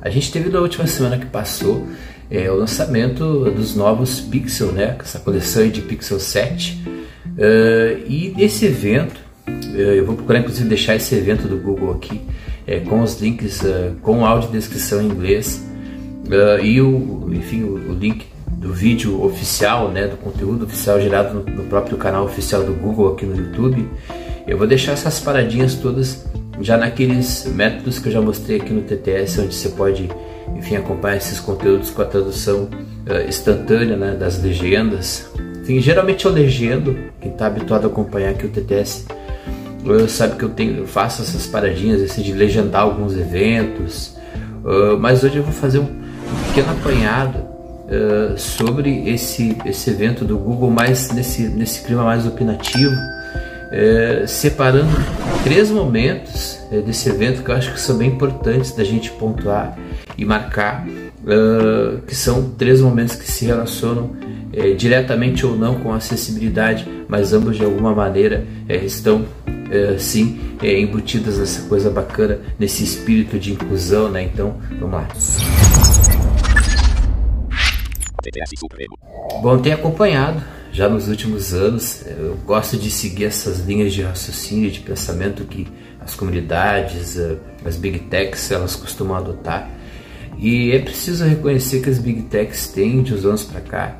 A gente teve na última semana que passou o lançamento dos novos Pixel, né? Essa coleção de Pixel 7. E esse evento, eu vou procurar inclusive deixar esse evento do Google aqui, com os links, com audiodescrição em inglês, e o link do vídeo oficial, né, do conteúdo oficial gerado no próprio canal oficial do Google aqui no YouTube. Eu vou deixar essas paradinhas todas já naqueles métodos que eu já mostrei aqui no TTS, onde você pode, enfim, acompanhar esses conteúdos com a tradução instantânea, né, das legendas. Enfim, geralmente eu legendo, quem está habituado a acompanhar aqui o TTS sabe que eu faço essas paradinhas assim, de legendar alguns eventos, mas hoje eu vou fazer um pequeno apanhado sobre esse evento do Google, mais nesse clima mais opinativo, separando 3 momentos desse evento que eu acho que são bem importantes da gente pontuar e marcar, que são 3 momentos que se relacionam diretamente ou não com a acessibilidade, mas ambos de alguma maneira estão sim embutidas nessa coisa bacana, nesse espírito de inclusão, né? Então vamos lá. Bom, tenho acompanhado já nos últimos anos, eu gosto de seguir essas linhas de raciocínio, de pensamento que as comunidades, as Big Techs, elas costumam adotar, e é preciso reconhecer que as Big Techs têm, de uns anos para cá,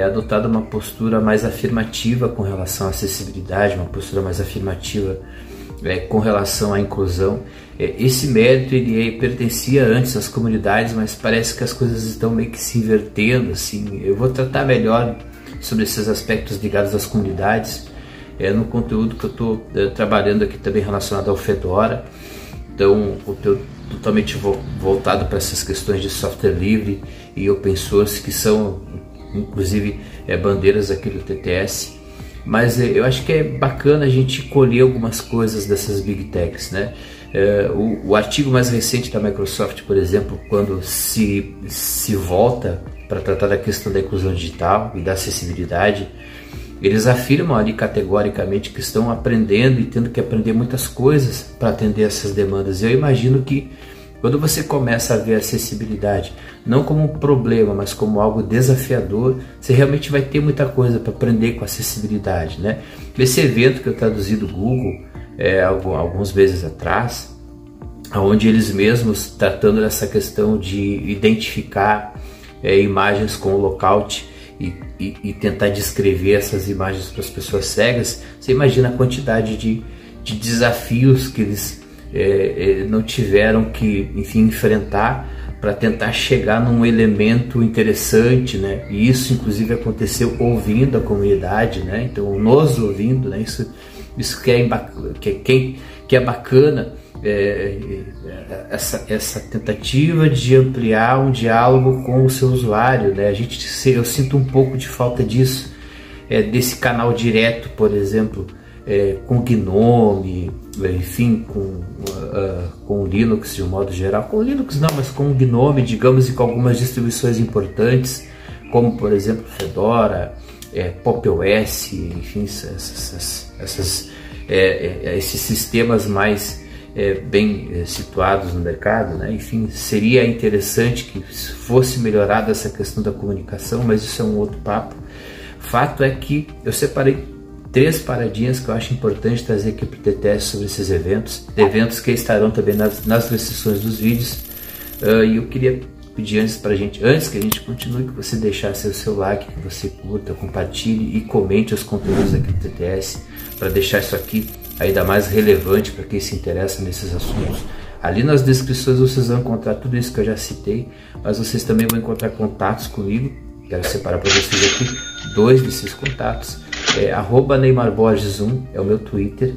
adotado uma postura mais afirmativa com relação à acessibilidade, uma postura mais afirmativa com relação à inclusão. Esse mérito ele pertencia antes às comunidades, mas parece que as coisas estão meio que se invertendo, assim. Eu vou tratar melhor sobre esses aspectos ligados às comunidades no conteúdo que eu estou trabalhando aqui também relacionado ao Fedora. Então, conteúdo totalmente voltado para essas questões de software livre e open source, que são inclusive bandeiras aqui do TTS. Mas eu acho que é bacana a gente colher algumas coisas dessas Big Techs, né? O artigo mais recente da Microsoft, por exemplo, quando se volta para tratar da questão da inclusão digital e da acessibilidade, eles afirmam ali categoricamente que estão aprendendo e tendo que aprender muitas coisas para atender essas demandas. Eu imagino que quando você começa a ver a acessibilidade não como um problema, mas como algo desafiador, você realmente vai ter muita coisa para aprender com a acessibilidade, né? Esse evento que eu traduzi do Google alguns meses atrás, onde eles mesmos tratando dessa questão de identificar imagens com o lockout e tentar descrever essas imagens para as pessoas cegas, você imagina a quantidade de desafios que eles não tiveram que, enfim, enfrentar para tentar chegar num elemento interessante, né? E isso inclusive aconteceu ouvindo a comunidade, né? Então nos ouvindo, né? Isso que é bacana, essa tentativa de ampliar um diálogo com o seu usuário, né? Eu sinto um pouco de falta disso, desse canal direto, por exemplo, com GNOME, enfim, com Linux de um modo geral, com Linux não, mas com GNOME, digamos, e com algumas distribuições importantes, como por exemplo Fedora, Pop! OS, enfim, esses sistemas mais bem situados no mercado, né? Enfim, seria interessante que fosse melhorada essa questão da comunicação, mas isso é um outro papo. Fato é que eu separei 3 paradinhas que eu acho importante trazer aqui para o TTS sobre esses eventos que estarão também nas descrições dos vídeos. E eu queria pedir antes que a gente continue, que você deixasse o seu like, que você curta, compartilhe e comente os conteúdos aqui do TTS, para deixar isso aqui ainda mais relevante para quem se interessa nesses assuntos. Ali nas descrições vocês vão encontrar tudo isso que eu já citei, mas vocês também vão encontrar contatos comigo. Quero separar para vocês aqui 2 desses contatos. @NeymarBorges1 é o meu Twitter,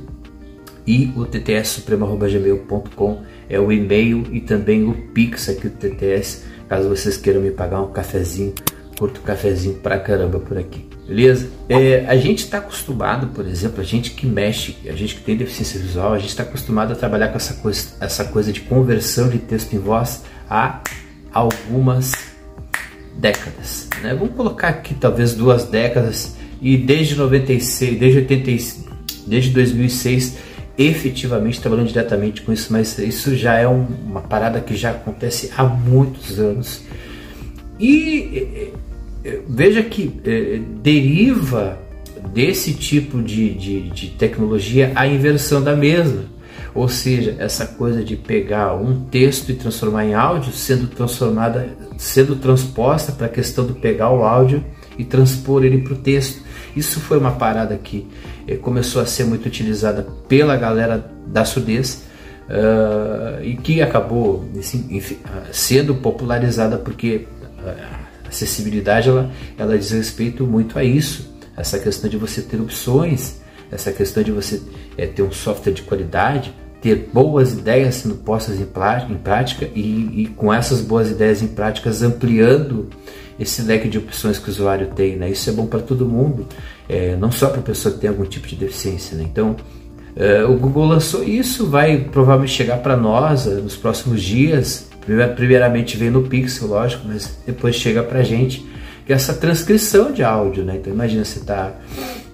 e o ttssupremo@gmail.com é o e-mail e também o Pix aqui do TTS, caso vocês queiram me pagar um cafezinho. Curto cafezinho pra caramba por aqui, beleza? A gente está acostumado, por exemplo, a gente que mexe, a gente que tem deficiência visual, a gente está acostumado a trabalhar com essa coisa de conversão de texto em voz há algumas décadas, né? Vamos colocar aqui talvez 2 décadas, e desde 96, desde 2006 efetivamente trabalhando diretamente com isso, mas isso já é uma parada que já acontece há muitos anos. E veja que deriva desse tipo de tecnologia a inversão da mesma, ou seja, essa coisa de pegar um texto e transformar em áudio, sendo transposta para a questão de pegar o áudio e transpor ele para o texto. Isso foi uma parada que começou a ser muito utilizada pela galera da surdez e que acabou assim, sendo popularizada porque a acessibilidade ela diz respeito muito a isso, essa questão de você ter opções, essa questão de você ter um software de qualidade, ter boas ideias sendo postas em prática e com essas boas ideias em práticas ampliando esse leque de opções que o usuário tem, né? Isso é bom para todo mundo, não só para a pessoa que tem algum tipo de deficiência, né? Então, o Google lançou isso, vai provavelmente chegar para nós nos próximos dias. Primeiramente vem no Pixel, lógico, mas depois chega para a gente, que é essa transcrição de áudio, né? Então imagina você tá,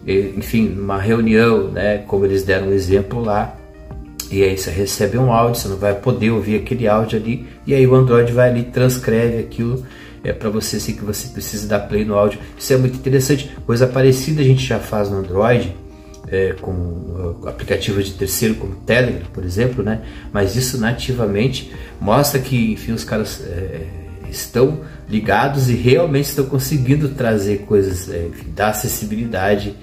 enfim, numa reunião, né? Como eles deram um exemplo lá, e aí você recebe um áudio, você não vai poder ouvir aquele áudio ali, e aí o Android vai ali, transcreve aquilo para você, sem que você precise dar play no áudio. Isso é muito interessante. Coisa parecida a gente já faz no Android, com aplicativos de terceiro como Telegram, por exemplo, né? Mas isso nativamente mostra que, enfim, os caras estão ligados e realmente estão conseguindo trazer coisas, da acessibilidade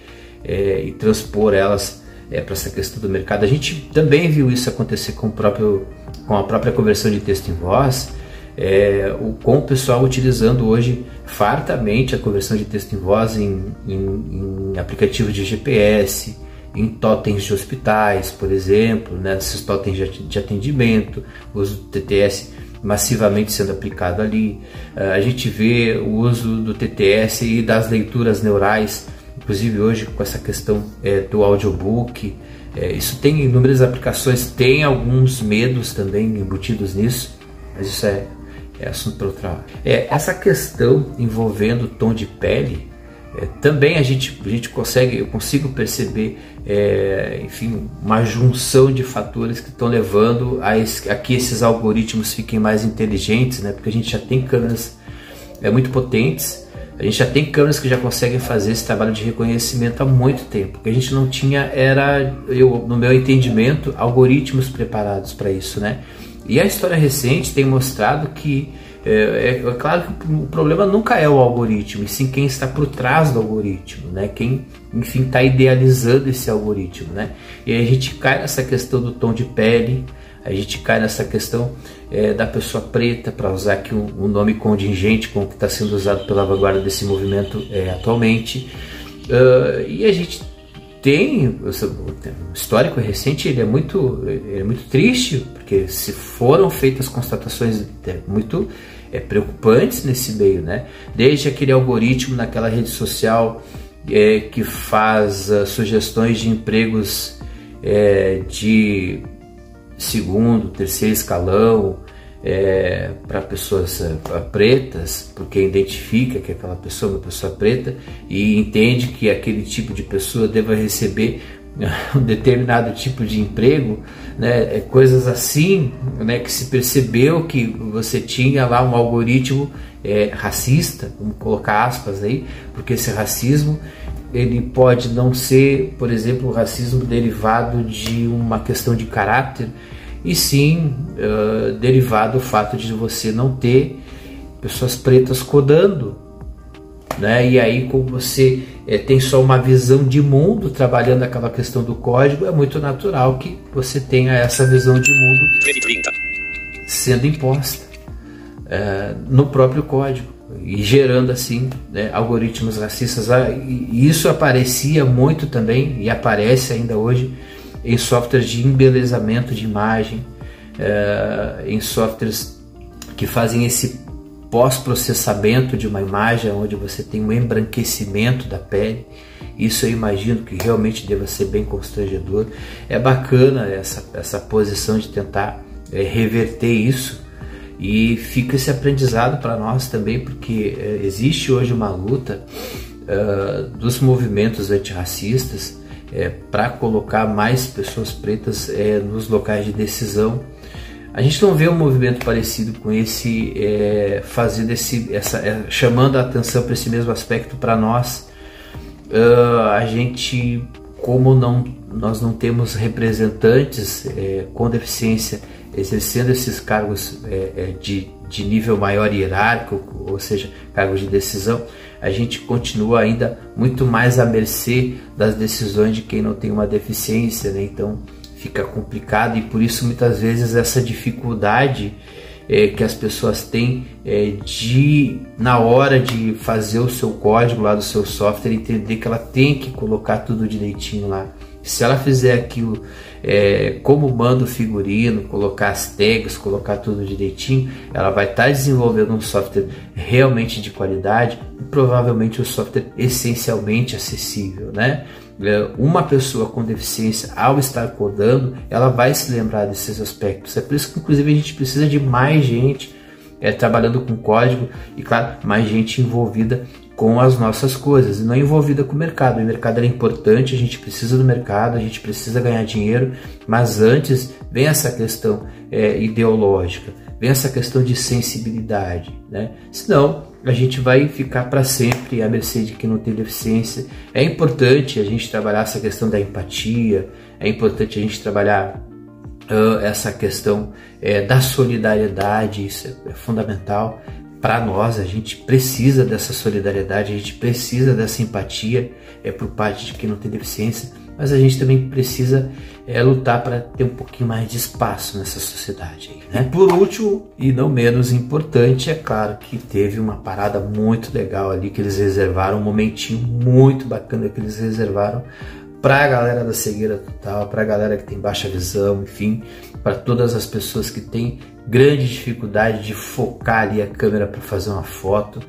e transpor elas para essa questão do mercado. A gente também viu isso acontecer com a própria conversão de texto em voz, com o pessoal utilizando hoje fartamente a conversão de texto em voz em aplicativos de GPS, em totens de hospitais, por exemplo, né, esses totens de atendimento, o uso do TTS massivamente sendo aplicado ali. A gente vê o uso do TTS e das leituras neurais, inclusive hoje com essa questão do audiobook. Isso tem inúmeras aplicações, tem alguns medos também embutidos nisso, mas isso é assunto para outra hora. Essa questão envolvendo o tom de pele, também eu consigo perceber, enfim, uma junção de fatores que estão levando a que esses algoritmos fiquem mais inteligentes, né? Porque a gente já tem câmeras muito potentes, a gente já tem câmeras que já conseguem fazer esse trabalho de reconhecimento há muito tempo. O que a gente não tinha era, no meu entendimento, algoritmos preparados para isso, né? E a história recente tem mostrado que claro que o problema nunca é o algoritmo, e sim quem está por trás do algoritmo, né? Quem, enfim, está idealizando esse algoritmo, né? E aí a gente cai nessa questão do tom de pele, a gente cai nessa questão da pessoa preta, para usar aqui um nome contingente com o que está sendo usado pela vanguarda desse movimento atualmente. E a gente tem o histórico recente, ele é muito triste, porque se foram feitas constatações muito preocupantes nesse meio, né? Desde aquele algoritmo naquela rede social que faz sugestões de empregos de segundo, terceiro escalão para pessoas pretas, porque identifica que aquela pessoa é uma pessoa preta e entende que aquele tipo de pessoa deva receber um determinado tipo de emprego, né? Coisas assim, né? Que se percebeu que você tinha lá um algoritmo racista, vamos colocar aspas aí, porque esse racismo ele pode não ser, por exemplo, o racismo derivado de uma questão de caráter, e sim derivado do fato de você não ter pessoas pretas codando, né? E aí, como você tem só uma visão de mundo trabalhando aquela questão do código, é muito natural que você tenha essa visão de mundo sendo imposta no próprio código e gerando assim, né, algoritmos racistas. E isso aparecia muito também e aparece ainda hoje em softwares de embelezamento de imagem, em softwares que fazem esse pós-processamento de uma imagem, onde você tem um embranquecimento da pele. Isso eu imagino que realmente deva ser bem constrangedor. É bacana essa posição de tentar reverter isso, e fica esse aprendizado para nós também, porque existe hoje uma luta dos movimentos antirracistas para colocar mais pessoas pretas nos locais de decisão. A gente não vê um movimento parecido com esse, fazendo chamando a atenção para esse mesmo aspecto para nós. A gente, como nós não temos representantes com deficiência exercendo esses cargos de nível maior hierárquico, ou seja, cargos de decisão, a gente continua ainda muito mais à mercê das decisões de quem não tem uma deficiência, né? Então fica complicado, e por isso muitas vezes essa dificuldade que as pessoas têm na hora de fazer o seu código lá do seu software, entender que ela tem que colocar tudo direitinho lá. Se ela fizer aquilo como manda o figurino, colocar as tags, colocar tudo direitinho, ela vai estar desenvolvendo um software realmente de qualidade e provavelmente um software essencialmente acessível, né? Uma pessoa com deficiência, ao estar codando, ela vai se lembrar desses aspectos. É por isso que inclusive a gente precisa de mais gente trabalhando com código e, claro, mais gente envolvida com as nossas coisas e não envolvida com o mercado. O mercado é importante, a gente precisa do mercado, a gente precisa ganhar dinheiro, mas antes vem essa questão ideológica, vem essa questão de sensibilidade, né? Senão a gente vai ficar para sempre à mercê de quem não tem deficiência. É importante a gente trabalhar essa questão da empatia, é importante a gente trabalhar essa questão da solidariedade, isso é fundamental. Para nós, a gente precisa dessa solidariedade, a gente precisa dessa empatia por parte de quem não tem deficiência, mas a gente também precisa lutar para ter um pouquinho mais de espaço nessa sociedade aí, né? Por último, e não menos importante, é claro que teve uma parada muito legal ali que eles reservaram, um momentinho muito bacana que eles reservaram para a galera da cegueira total, para a galera que tem baixa visão, enfim, para todas as pessoas que têm grande dificuldade de focar ali a câmera para fazer uma foto.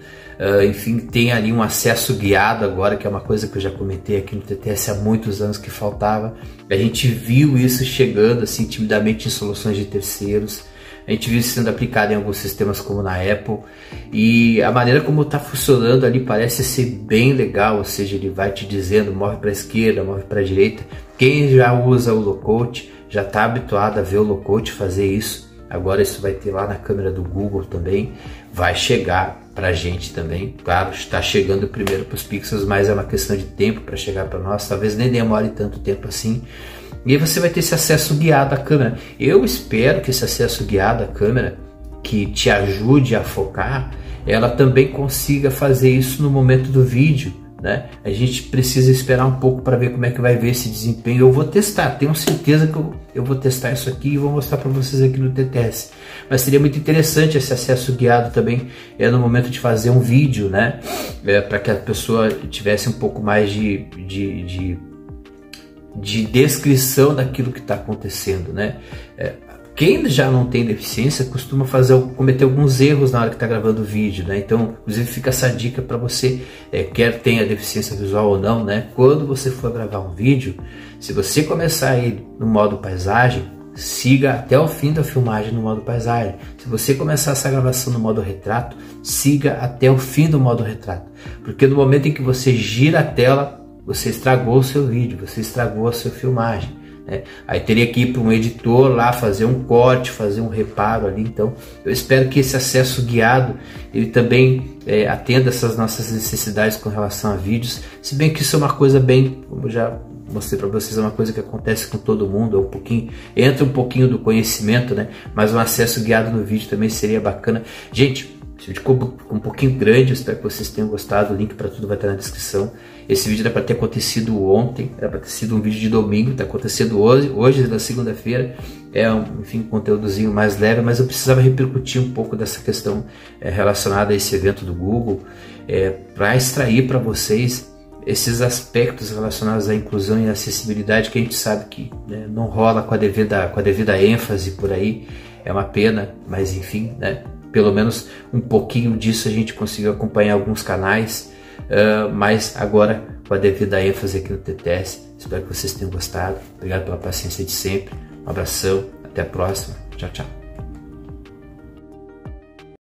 Enfim, tem ali um acesso guiado agora, que é uma coisa que eu já comentei aqui no TTS há muitos anos que faltava. A gente viu isso chegando assim timidamente em soluções de terceiros. A gente viu isso sendo aplicado em alguns sistemas como na Apple, e a maneira como está funcionando ali parece ser bem legal, ou seja, ele vai te dizendo move para a esquerda, move para a direita. Quem já usa o Low-Coat já está habituado a ver o Low-Coat fazer isso. Agora isso vai ter lá na câmera do Google também, vai chegar para a gente também. Claro, está chegando primeiro para os Pixels, mas é uma questão de tempo para chegar para nós, talvez nem demore tanto tempo assim. E aí você vai ter esse acesso guiado à câmera. Eu espero que esse acesso guiado à câmera, que te ajude a focar, ela também consiga fazer isso no momento do vídeo, né? A gente precisa esperar um pouco para ver como é que vai ver esse desempenho. Eu vou testar, tenho certeza que eu vou testar isso aqui e vou mostrar para vocês aqui no TTS. Mas seria muito interessante esse acesso guiado também no momento de fazer um vídeo, né? Para que a pessoa tivesse um pouco mais de descrição daquilo que está acontecendo, né? Quem já não tem deficiência costuma cometer alguns erros na hora que está gravando o vídeo, né? Então, inclusive, fica essa dica para você, quer tenha deficiência visual ou não, né? Quando você for gravar um vídeo, se você começar ele no modo paisagem, siga até o fim da filmagem no modo paisagem. Se você começar essa gravação no modo retrato, siga até o fim do modo retrato, porque no momento em que você gira a tela, você estragou o seu vídeo, você estragou a sua filmagem, né? Aí teria que ir para um editor lá, fazer um corte, fazer um reparo ali. Então eu espero que esse acesso guiado ele também atenda essas nossas necessidades com relação a vídeos, se bem que isso é uma coisa bem, como eu já mostrei para vocês, é uma coisa que acontece com todo mundo, entra um pouquinho do conhecimento, né? Mas um acesso guiado no vídeo também seria bacana. Gente, esse vídeo ficou um pouquinho grande, eu espero que vocês tenham gostado, o link para tudo vai estar na descrição. Esse vídeo era para ter acontecido ontem, era para ter sido um vídeo de domingo, está acontecendo hoje na segunda-feira. Enfim, um conteúdozinho mais leve, mas eu precisava repercutir um pouco dessa questão relacionada a esse evento do Google, para extrair para vocês esses aspectos relacionados à inclusão e acessibilidade que a gente sabe que não rola com a devida ênfase por aí. É uma pena, mas enfim, né? Pelo menos um pouquinho disso a gente conseguiu acompanhar alguns canais, mas agora com a devida ênfase aqui no TTS. Espero que vocês tenham gostado. Obrigado pela paciência de sempre. Um abração, até a próxima. Tchau, tchau.